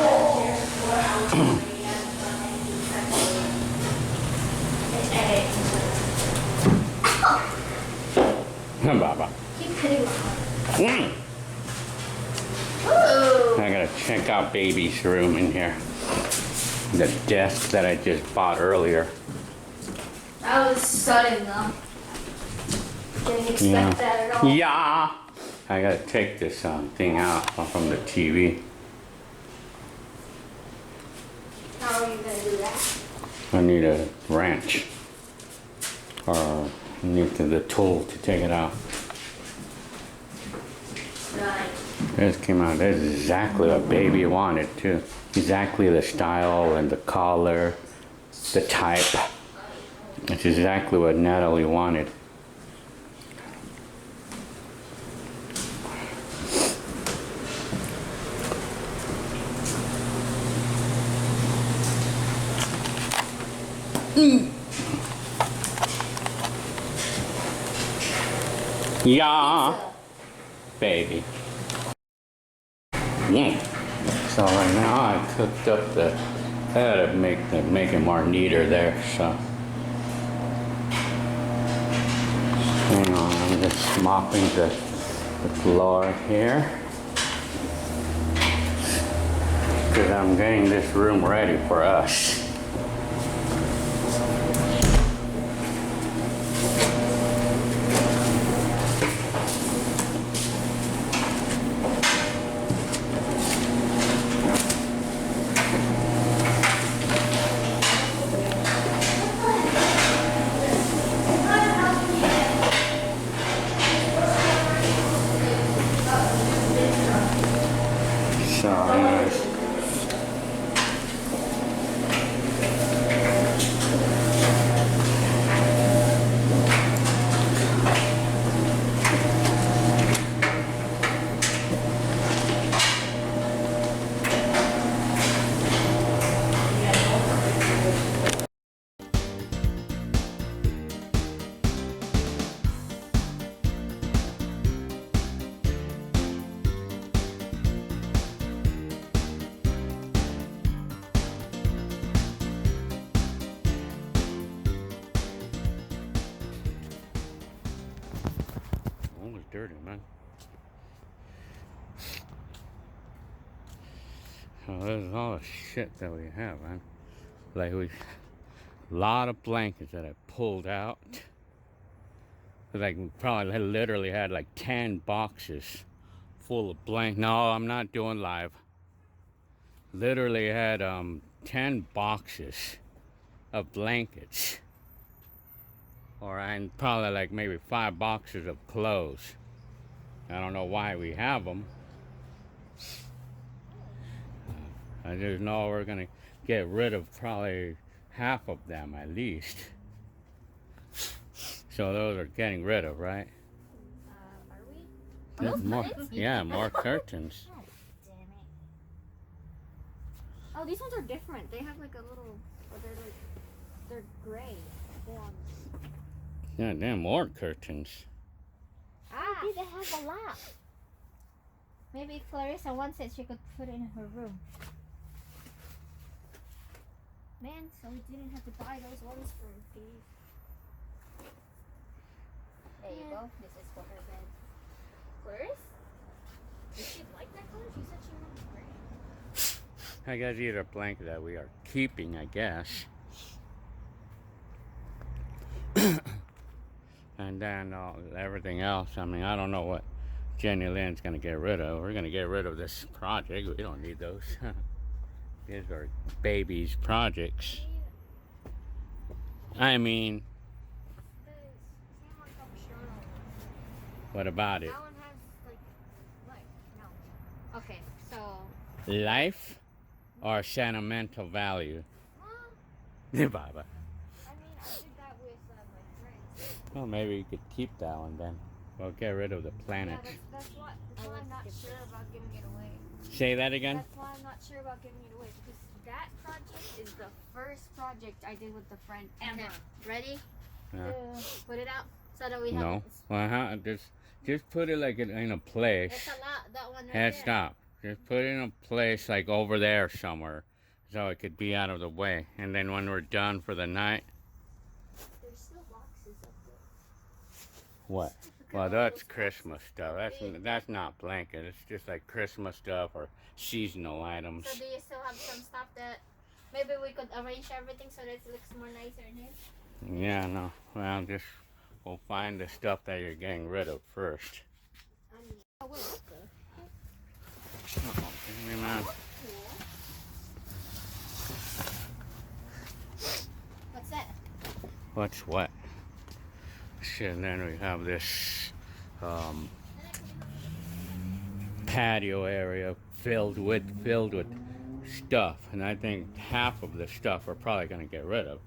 Baba. Keep hitting my Mm. I gotta check out baby's room in here. The desk that I just bought earlier. That was sudden though. Didn't expect that at all. Yeah. I gotta take this thing out from the TV. How are you gonna do that? I need a wrench. or need the tool to take it out. Right. This came out. This is exactly what baby wanted too. Exactly the style and the color, the type. It's exactly what Natalie wanted. Yeah, baby. Yeah. So right now I cooked up the. I had to make it more neater there. So hang on, I'm just mopping the floor here because I'm getting this room ready for us. So anyways, almost dirty, man. So this is all the shit that we have, man. Like a lot of blankets that I pulled out. Like we probably literally had like 10 boxes full of blankets. No, I'm not doing live. Literally had 10 boxes of blankets. Or and probably like maybe 5 boxes of clothes. I don't know why we have them. I just know we're gonna get rid of probably half of them at least. So those are getting rid of, right? Are we? There's more, yeah, more curtains. Oh, damn it. Oh, these ones are different. They have like a little, they're gray. Yeah, damn, more curtains. Maybe they have a lot. Maybe Clarissa once said she could put it in her room. Man, so we didn't have to buy those ones from Steve. There you go. This is for her bed. Clarice? Did she like that color? She said she wanted gray. I guess these are blankets that we are keeping, I guess. And then everything else, I mean, I don't know what Jenny Lynn's going to get rid of. We're going to get rid of this project. We don't need those. These are babies' projects. I mean, what about it? That one has like no. Okay, so Life or sentimental value? well, Baba. I mean, I did that with my friends. Well, maybe you could keep that one then. We'll get rid of the planet. Yeah, that's why I'm not sure about giving it away. Say that again? That's why I'm not sure about giving it away because that project is the first project I did with a friend ever. Ready? Put it out so that we have. No. Well, just put it like in a place. It's a lot. That one right Hey, there. stop. Just put it in a place like over there somewhere, so it could be out of the way. And then when we're done for the night, There's still boxes up there. what? Well, that's Christmas stuff. That's not blanket. It's just like Christmas stuff or seasonal items. So do you still have some stuff that maybe we could arrange everything so that it looks more nicer in here? Yeah, no. Well, just we'll find the stuff that you're getting rid of first. I will. Give me mine. What's that? What's what? and then we have this patio area filled with stuff, and I think half of the stuff we're probably going to get rid of.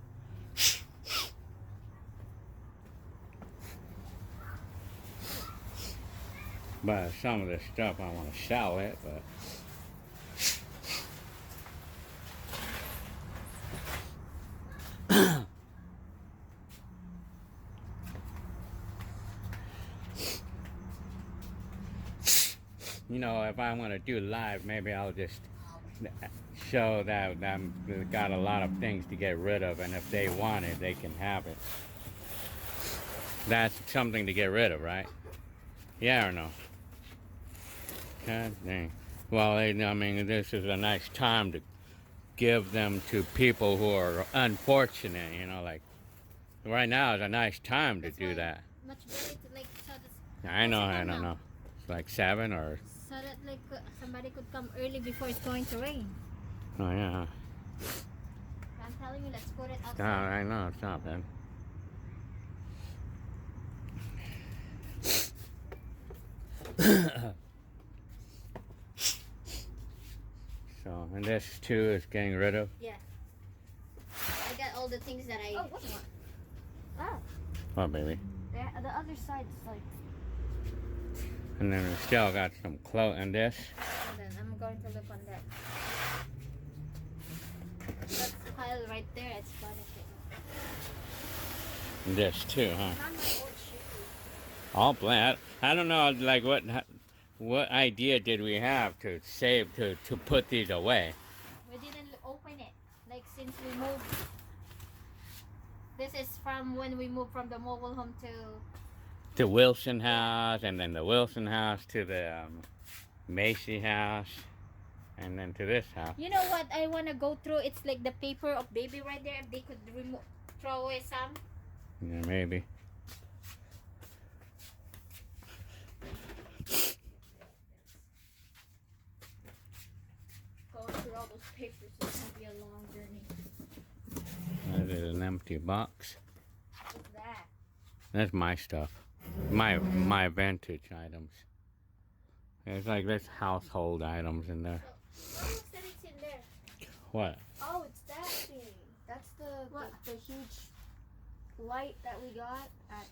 But some of this stuff I want to sell it, but you know, if I'm going to do live, maybe I'll just show that I've got a lot of things to get rid of, and if they want it, they can have it. That's something to get rid of, right? Yeah or no? God dang. Well, I mean, this is a nice time to give them to people who are unfortunate, you know, like right now is a nice time to do that. Much better to like so that I don't know. It's like 7 or... so that like somebody could come early before it's going to rain. Oh, yeah. I'm telling you, let's put it Oh, outside. I know, it's not bad. So, and this too is getting rid of? Yeah. I got all the things that I want. Oh, What, baby? the other side is like. And then we still got some clothes and this. And then I'm going to look on that. That pile right there, it's gonna get. And this too, huh? Not my old shoe. All bland. I don't know, like what idea did we have to save to put these away? We didn't open it. Like since we moved. This is from when we moved from the mobile home to. The Wilson house, and then the Wilson house to the Macy house, and then to this house. You know what I wanna go through? It's like the paper of baby right there. If they could throw away some. Yeah, maybe. Going through all those papers is gonna be a long journey. That is an empty box. What's that? That's my stuff. My vintage items. It's like this household items in there. Oh, look that it's in there. What? Oh, it's that thing. That's the huge light that we got at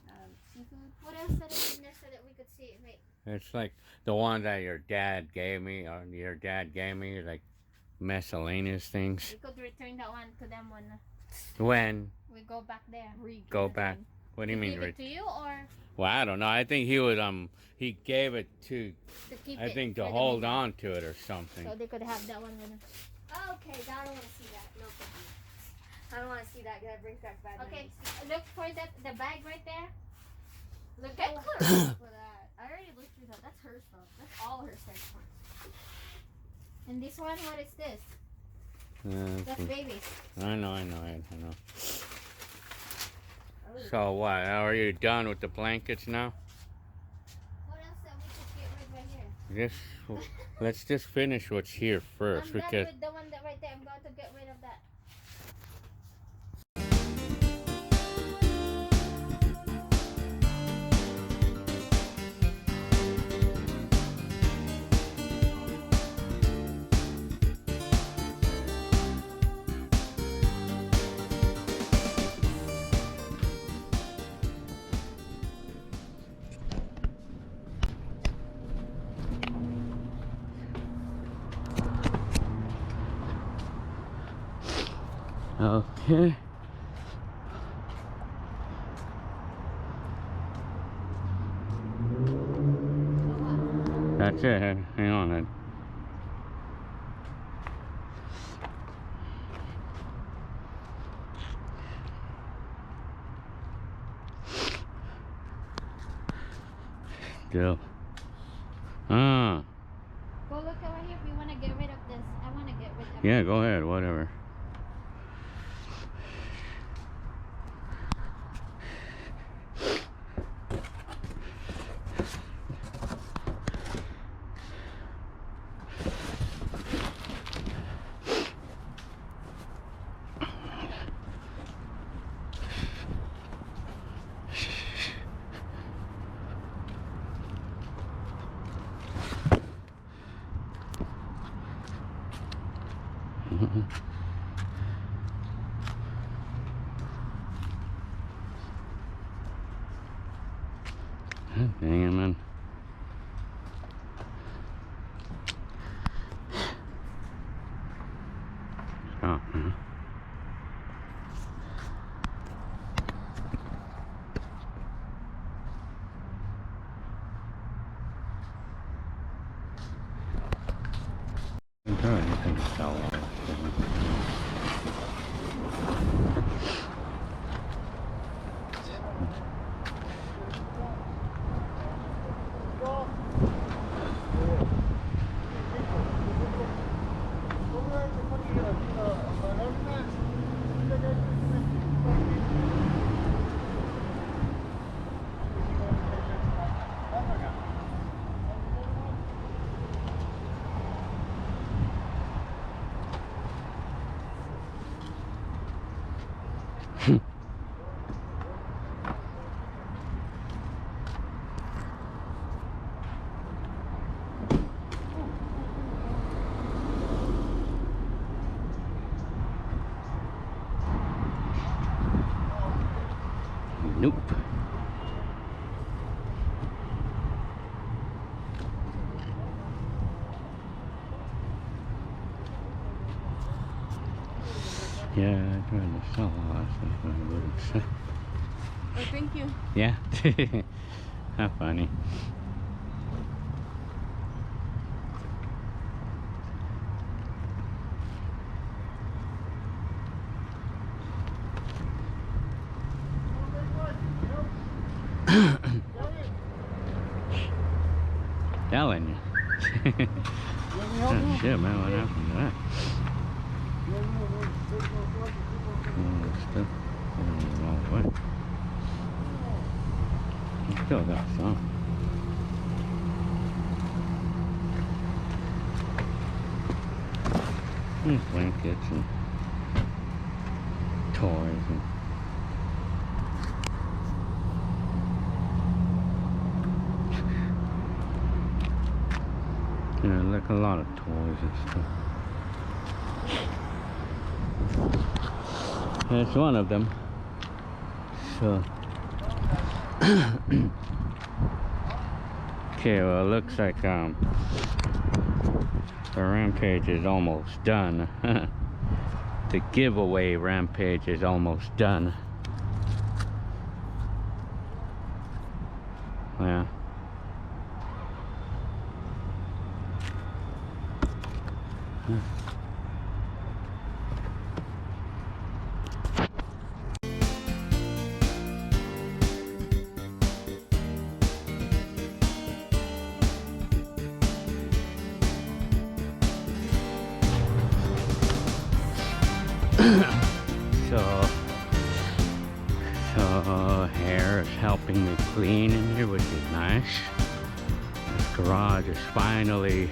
Seafood. What else that is in there so that we could see it? Wait. It's like the one that your dad gave me, like miscellaneous things. We could return that one to them when When? we go back there. Go back. What do you mean? Give it to you or Well, I don't know. I think he was he gave it to keep I it? think to for the hold baby? on to it or something. So they could have that one with them. Okay, I don't want to see that. No, thank you. I don't want to see that. That brings back bad Okay, memories. look for the bag right there. Look Get at Clorox for that. I already looked through that. That's her stuff. That's all her stuff. And this one, what is this? That's Uh, babies. I know. So what? Are you done with the blankets now? What else that we could get rid right here? Let's just finish what's here first I'm done because with the one that right there. I'm going to get rid of that. okay. That's it. Hang on. Then. Still. Ah. Go look over here if you want to get rid of this. I want to get rid of Yeah, go ahead. Whatever. Dang it, man. Oh, man. I'm trying to think of sell all this shit. Nope. Yeah, I tried to sell all that stuff, but I wouldn't sell. Oh, thank you. Yeah. How funny. Telling you. Oh, shit, man, what happened to that? Oh, stuff going the wrong way. I still got some. There's blankets and toys and yeah, like a lot of toys and stuff. That's one of them. So okay, well it looks like the Rampage is almost done. The giveaway Rampage is almost done. Yeah. So hair is helping me clean in here, which is nice. This garage is finally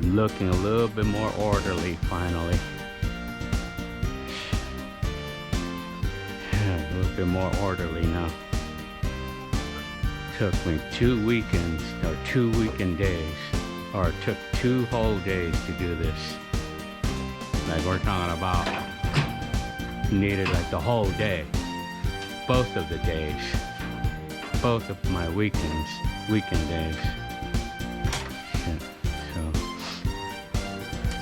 looking a little bit more orderly finally. Yeah, a little bit more orderly now. Took me 2 weekends or 2 weekend days, or it took 2 whole days to do this. Like we're talking about needed like the whole day, both of the days, both of my weekend days. Shit. So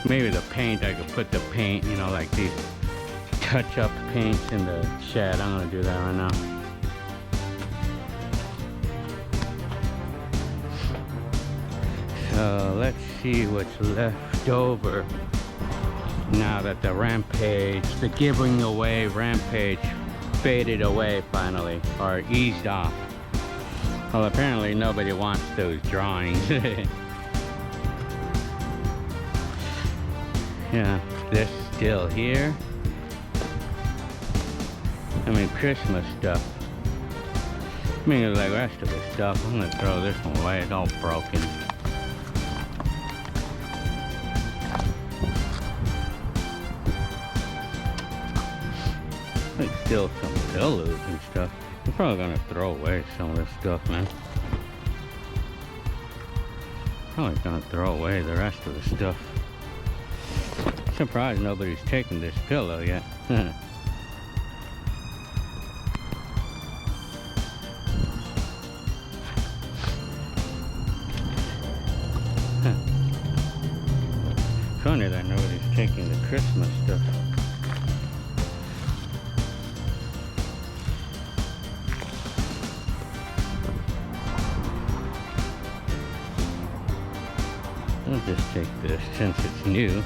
maybe the paint, I could put the paint, you know, like these touch-up paints in the shed. I'm gonna do that right now. So let's see what's left over now that the Rampage, the giving away Rampage faded away finally, or eased off. Well, apparently nobody wants those drawings. Yeah, this still here. I mean, Christmas stuff. I mean, like the rest of the stuff, I'm gonna throw this one away. It's all broken. Like still some pillows and stuff. I'm probably gonna throw away some of this stuff, man. Probably gonna throw away the rest of the stuff. Surprised nobody's taken this pillow yet. funny that nobody's taking the Christmas stuff. I'll just take this since it's new.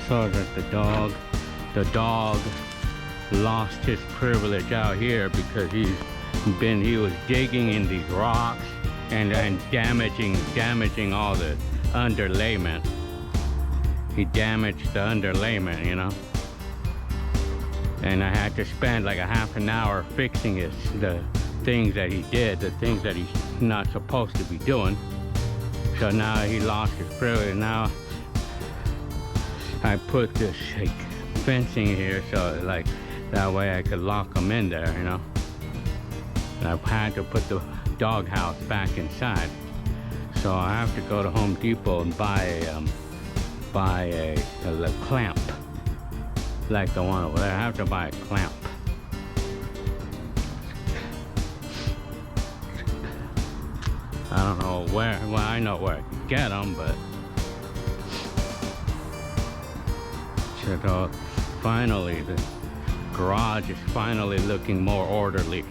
So that the dog lost his privilege out here because he was digging in these rocks and damaging all the underlayment. He damaged the underlayment, you know. And I had to spend like a half an hour fixing the things that he did, the things that he's not supposed to be doing. So now he lost his privilege. Now I put this like fencing here so like that way I could lock him in there, you know. And I've had to put the doghouse back inside. So I have to go to Home Depot and buy a clamp like the one over there. I have to buy a clamp. I don't know where, well I know where I can get them, but so finally the garage is finally looking more orderly.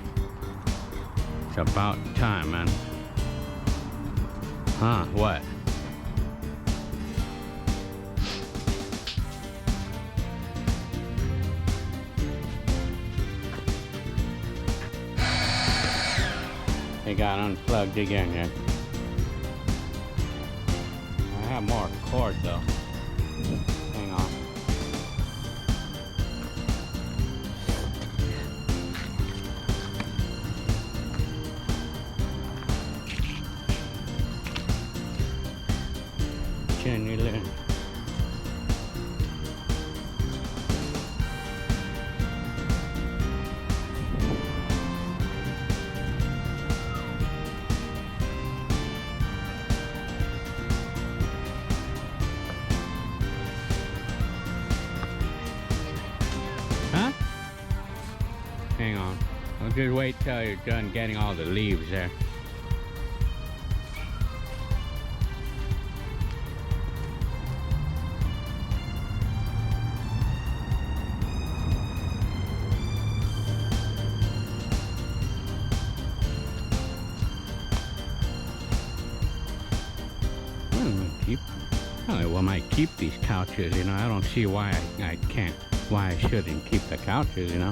It's about time, man. Huh, what? They got unplugged again here. I have more cord though. Hang on. Jenny Lynn. Huh? Hang on. I'll just wait till you're done getting all the leaves there. I might keep these couches, you know. I don't see why I shouldn't keep the couches, you know.